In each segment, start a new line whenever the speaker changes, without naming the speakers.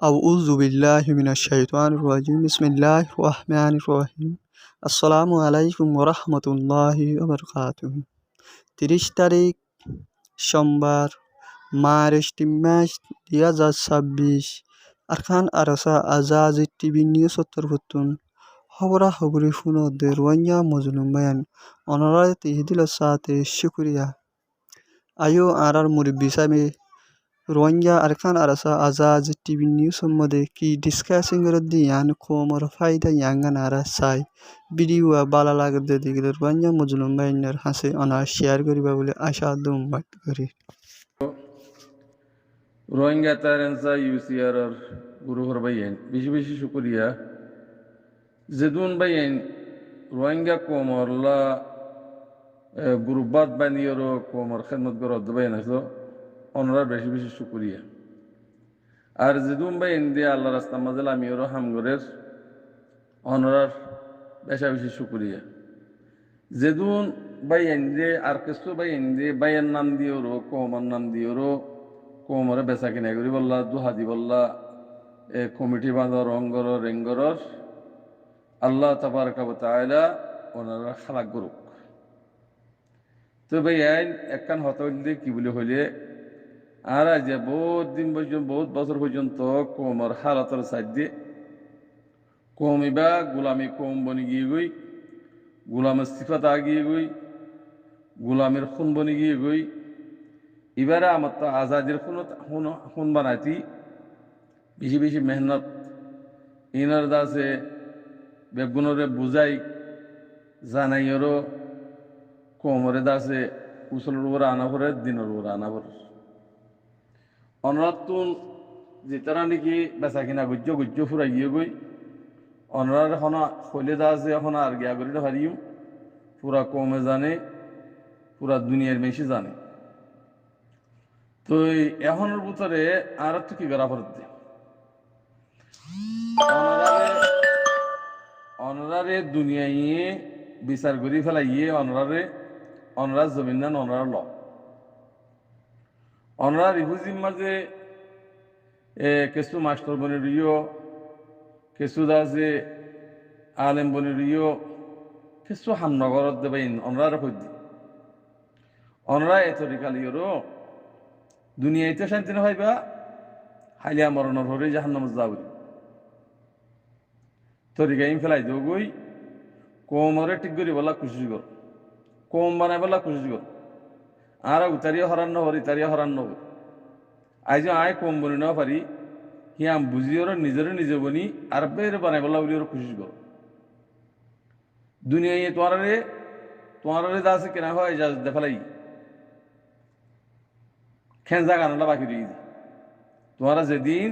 আউযু বিল্লাহি মিনাশ শাইতানির রাজিম বিসমিল্লাহির রহমানির রহিম আসসালামু আলাইকুম ওয়া রাহমাতুল্লাহি ওয়া বারাকাতুহু ৩০ তারিখ সোমবার মার্চ মাস ২০২৬ আরখান আরসা আজাজি টিভি নিউজ উত্তরবর্তন খবরা খবরি ফুনদের রোহিঙ্গা মজলুম বায়ান অনরায় তিহিদিল সাথে শুক্রিয়া আয়ো আরার মুরব্বি সামে Rohingya arkan arasa azaz TV news mode ki discussing roddi yan komor faida yangan ara sai video bala lagde digle Rohingya mujlum bainer hase ona share koriba bole asha dum bat kori
Rohingya তারেন্সা ইউসিআর গুরুহর বাইয়েন বেশি বেশি শুক্রিয়া যেদুন বাইয়েন রোহিঙ্গা কোমরলা গুরুবাদ বানিয়র কোমর খেদমত গর বাইন আসো অনরা বেশি বেশি শুক্রিয়া আর যেদুন বাইয়েন দিয়ে আল্লাহ রাস্তা মাজাল আমিওর হামগরের অনরার বেশা বেশি শুক্রিয়া যেদুন বাইয়েন দিয়ে আর কিছু বাইয়েন দিয়ে বাইয়ের নাম দিওর কোমর নাম দিওর কোমরে বেচা কিনা করি বললা দুহাদি বললা কমিটি বাঁধর অঙ্গর রেঙ্গর আল্লাহ তাবারাকা ওয়া তাআলা ওনারা খালাক করুক। তো ভাই একখান হত হইলে কি বলে হইলে আর আজ বহুত দিন পর্যন্ত বহুত বছর পর্যন্ত কোমর হালাতর সাইড দিয়ে কমিবা গোলামি কম বনি গিয়ে গই গোলামের সিফাত আগিয়ে গই গোলামের খুন বনি গিয়ে গই এবারে আমার তো আজাদের খুন বানাইতি বেশি বেশি মেহনত ইনার দাসে বেগুনরে বুঝাই জানাইরও কোমরে দাসে কুশলের উপর আনা পড়ে দিনের উপর আনা পড়ে অনরাতুন যে তারা নাকি বেচা কিনা গুজ্জ গুজ্জ ফুরাই গিয়ে গই অনরার এখন হইলে দাসে এখন আর গিয়া করিতে পারিও পুরা কমে জানে পুরা দুনিয়ার বেশি জানে। তো এখনের ভিতরে আর একটু কি করা পড়তে অনরারে দুনিয়ায় বিচার করি ফেলাইয়ে অনরার জমিন না অনরার ল অনরার রিফুজির মাঝে কিছু মাস্টার বনে রিও কিছু দাসে আলেম বনে রিও কিছু হামনগরত দেবে অনরার হইদি অনরা এত রিকালিওরও দুনিয়াতে শান্তি না হইবা হাইলিয়া মরণর হরে জাহান্নাম যাবি তরিকাইম ফেলাই দেব গই কোমরে ঠিক করি বলা খুশি কর কম বানাই বলা খুশি কর আর উতারিয়া হরান নহরি তারিয়া হরান নহরি আজ আয় কম বনি না পারি হিয়াম বুঝিওর নিজের নিজে বনি আর বের বানাই বলা বলি ওর খুশি কর দুনিয়ায় তোমারে দাসে কেনা হয় যা দেখালাই খেঞ্জা গানটা বাকি দিয়ে দি তোমারা যেদিন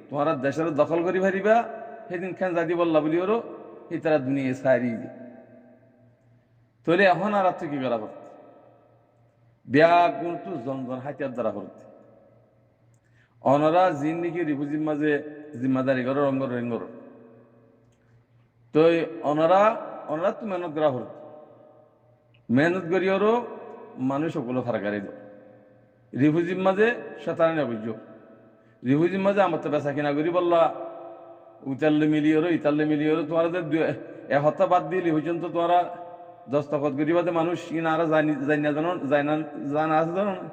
তোমারা দেশের দখল করি ভারিবা সেদিন খেঞ্জা দি বললা বলি ওরও এই তারা দুনিয়া সারি দি তাহলে এখন আর কি করা করতে ব্যাগুণ তো জনজন হাতিয়ার দ্বারা করতে অনরা জিন নাকি রিফুজির মাঝে জিম্মাদারি করো রঙ্গর রেঙ্গর তো অনরা তো মেহনত করা করতে মেহনত করি ওরও মানুষ সকলো ফারাকারি দেয় রিফুজির মাঝে শতানি অভিযোগ রিফুজির মাঝে আমার তো বেচা কিনা করি বললা উতাল্লে মিলিয়ে ইতাল্লে মিলিয়ে তোমাদের এক হত্যা বাদ দিলি পর্যন্ত তোমরা দস্তখত করি বাদে মানুষ ইনারা জানা আছে জানো না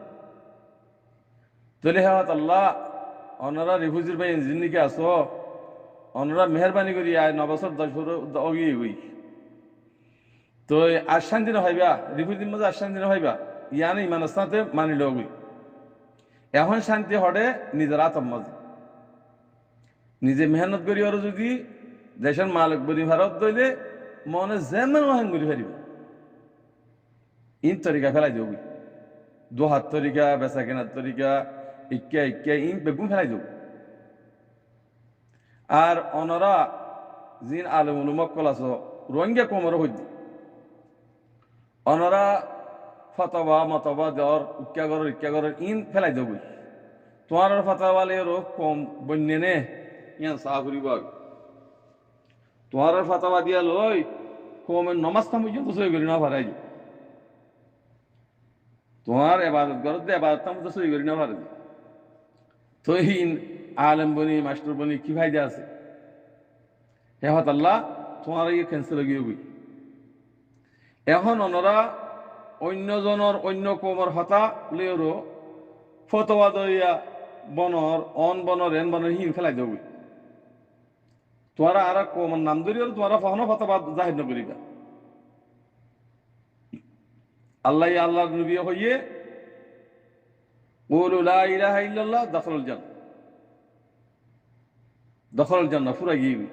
তাহলে হ্যাঁ আল্লাহ অনারা রিফুজির ভাই জিন্দিকে আসো অনারা মেহরবানি করি আয় 9 বছর 10 বছর অগিয়ে গই তো আর শান্তি না হইবা রিফুজির মাঝে আর শান্তি না হইবা ইয়ানে ইমান সাথে মানিল গই এখন শান্তি হড়ে নিজের আতম মাঝে নিজে মেহনত করি আর যদি দেশের মালিক বলি ভারত দইলে মনে যেমন মহেন করি ফেরিব ইন তরিকা ফেলাই দেব দোহাত তরিকা বেচা কেনার তরিকা ইক্কা ইন বেগুন ফেলাই দেব আর অনরা জিন আলম মক্কল আস রোহিঙ্গা কোমর হইদি অনরা ফতবা মতবা দেওয়ার ইক্কা ইন ফেলাই দেব তোমার ফতোয়ালে কম বন্যে নে ইয়ান সাহাবুরি বাগ তোমার ফতোয়া দিয়া লই কমের নমাজটা পর্যন্ত সই করি না পারাই তোমার এবাদত করতে এবাদতটা মতো সই করি না পারে তো আলেম বনি মাস্টার বনি কি ফায়দা আছে হে হত আল্লাহ তোমার ইয়ে ক্যান্সেল গিয়ে গই এখন ওনারা অন্যজনের অন্য কমর হতা লেওরও ফতোয়া দইয়া বনর অন বনর এন বনর হিম ফেলাই দেবই তোরা আর কমর নাম ধরিও তোরা ফহন ফতোয়া জাহির নকরিবা আল্লাহ আল্লাহর নবী হইয়ে বলু লা ইলাহা ইল্লাল্লাহ দাখালুল জান্নাহ দাখালুল জান্নাহ পুরা গিয়ে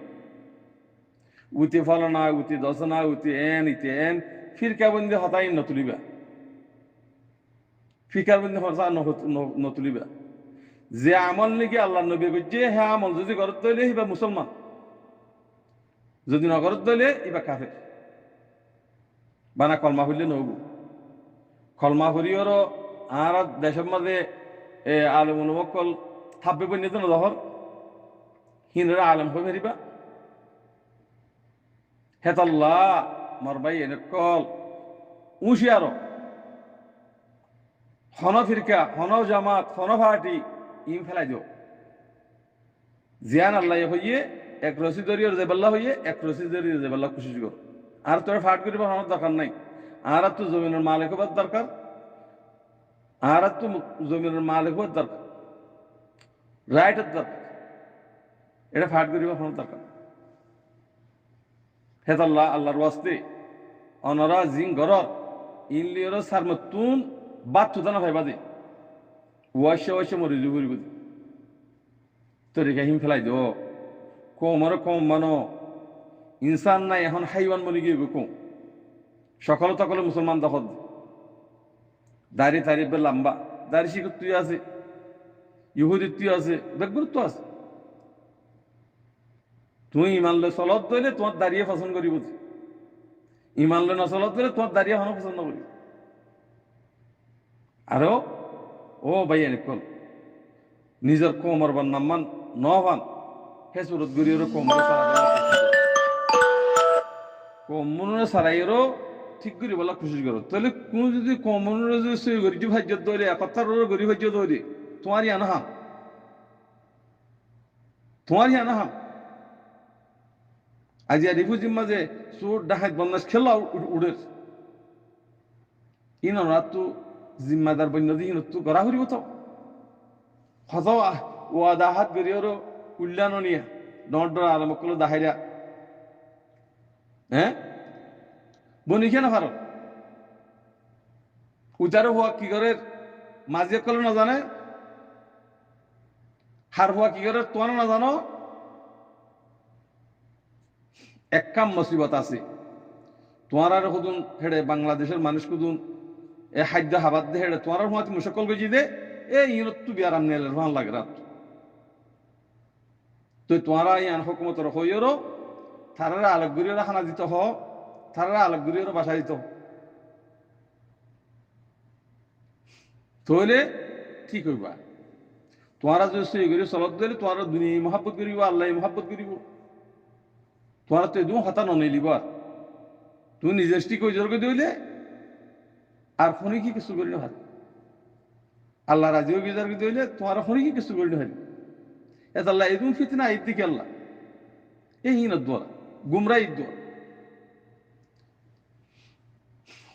উতি ফলনা উতি দশনা উতি এন ইতি এন ফিরকা বন্দি হতাই নতুলিবা ফিকার বন্দি হতা নতুলিবা যে আমল নাকি আল্লাহ নবী যে হ্যাঁ আমল যদি ঘরত তৈলে ইবা মুসলমান যদি নগরত তৈলে ইবা কাফের বানা কলমা হইলে নব কলমা হরিয়র আর দেশের মাঝে আলম অনুমকল থাকবে বন্যে তো নহর হিনরা আলম হয়ে ফেরিবা হেতাল্লাহ মরবাই এনেকল উশিয়ার হন ফিরকা হন জামাত হন ফাটি ইম ফেলাই দিও জিয়ান আল্লাহ হইয়ে এক রসি দরিয়র জেবাল্লা হইয়ে এক রসি দরিয়র জেবাল্লা খুশি কর আর তোর ফাট করিব হওয়ার দরকার নাই আর তো জমিনের মালিক হবার দরকার আর তো জমিনের মালিক হবার দরকার রাইটের দরকার এটা ফাট করিব হওয়ার দরকার হেতাল্লাহ আল্লাহর ওয়াস্তে অনরা জিং গরর ইনলিয়র সারমতুন বাত তুদানা ভাইবা দে ওয়াশে ওয়াশে মরি জুগুরি বুঝি তরিকা হিম ফেলাই দিও কমর কম মানো ইনসান নাই এখন হাইওয়ান বনি গিয়ে কম সকল তকলে মুসলমান দখল দাড়ি তারি বে লম্বা দাড়ি শিখর তুই আছে ইহুদি তুই আছে বেগুরুত্ব আছে তুই ইমানলে চলত দইলে তোমার দাঁড়িয়ে পছন্দ করি বুঝি ইমানলে নচলত দইলে তোমার দাঁড়িয়ে হন পছন্দ করি আরো ও ভাই এনেকল নিজের কোমর বান নাম্মান নবান হে সুরত গরিয়র কোমর কোমরে সারাইয়েরও ঠিক করি বলা খুশি করো তাহলে কোন যদি কোমরে যদি সই গরিব ভাজ্য দইলে একতার গরিব ভাজ্য দইলে তোমারই আনাহাম তোমারই আনাহাম আজি রিফুজির মাঝে চোর ডাকাত বন্যাস খেলা উড়ে ইন রাত তো জিম্মাদার বন্য দিন তো গড়া হরিব তো হত ও দাহাত গরিয়র উল্যাণ নিয়া ডর আরম্ভ করলো দাহাইরা হ্যাঁ বনি খেয়ে না ভারত উচারো হওয়া কি করে মাঝে কল না জানে হার হওয়া কি করে তোমার না জানো এক কাম মুসিবত আছে তোমার আর হুদুন হেড়ে বাংলাদেশের মানুষ কুদুন এ খাদ্য হাবাদ দে হেড়ে তোমার হুয়াতি মুশকল গজি দে এ ইনত তু বিয়ার আমনে ভালো লাগে রাত তো তোমারা ইয়ান হুকুমতর হইরো তারারা আলোকগুরির খানা দিত হ তারারা আলোকগুরির বাসা দিত তাহলে ঠিক হইবা তোমারা যদি সই করি চলত দিলে তোমার দুনিয়া মহাব্বত করিব আল্লাহ মহাব্বত করিব তোমার তো এদম হতা নইলিব আর তুমি নিজের স্টিক ওইজরকে দিলে আর ফোনে কি কিছু করি না হারি আল্লাহ রাজিও বিজারকে দিলে তোমার ফোনে কি কিছু করি না হারি এত আল্লাহ এদম ফিতনা ঈদ দিকে আল্লাহ এই হিনত দোয়া গুমরা ঈদ দোয়া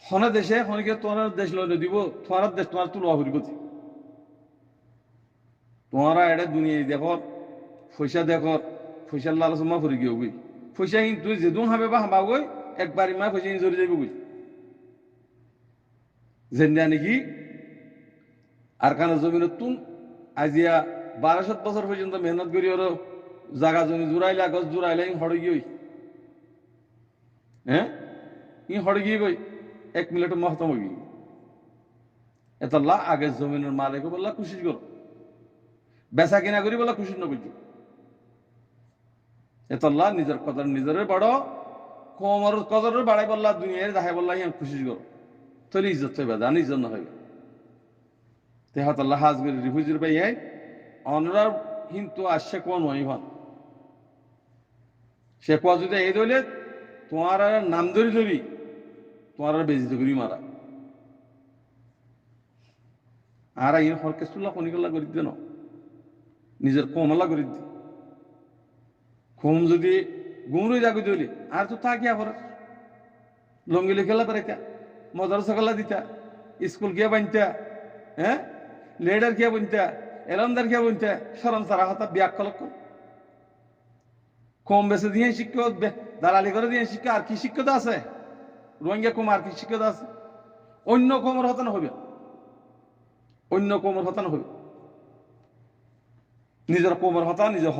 হনে দেশে হনকে তোমার দেশ লইলে দিব তোমার দেশ তোমার তুলো হরিব তোমারা এটা দুনিয়া দেখো পয়সা দেখো পয়সার লালসমা ফুরি গিয়ে গই পয়সা কিন্তু যেদুম হাবে বা হাবা গই একবার মা পয়সা জড়ি যাইব গই যেন নাকি আর কানে জমিনত তুন আজিয়া 1200 বছর পর্যন্ত মেহনত করি ওর জায়গা জমি জুড়াইলা গছ জুড়াইলা হড়ে গিয়ে হ্যাঁ ই হড়ে গিয়ে গই 1 মিনিট মহতম গিয়ে এত আগে জমিনের মালিক বললা খুশি করো বেচা কিনা করি বলা খুশি নবুঝু এতল্লাহ নিজের কদর নিজের বড় কোমর কদর বাড়াই বললা দুনিয়ার দেখাই বললা ইয়ান খুশি করো তলি ইজ্জত হইবা জানি ইজ্জত না হইবে তেহাতাল্লাহ হাজগির রিফুজির ভাই অনরার কিন্তু আসছে কোন হই হন সে কোয়া যদি এই দইলে তোমার নাম ধরি ধরি তোমার বেজিত করি মারা আর ইন হরকেস্টুল্লাহ কনিকল্লা করি দেন নিজের কোমলা করে দি কোম যদি গুমরুই জাগু দিলি আর তো তা কিয়া করে লঙ্গিলে খেলা পারে কা মজার সকালা দিতা স্কুল গিয়া বানতা হ্যাঁ লেডার গিয়া বানতা এলমদার গিয়া বানতা সরম সারা হতা বিয়াক কলক কম বেশি দিয়ে শিক্ষক দালালি করে দিয়ে শিক্ষা আর কি শিক্ষতা আছে রোহিঙ্গা কম আর কি শিক্ষতা আছে অন্য কোমর হতানো হবে অন্য কোমর হতানো হবে নিজের কোমর হতা নিজে হ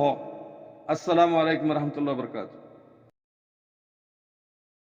আসসালামু আলাইকুম রহমতুল্লাহ বরকাত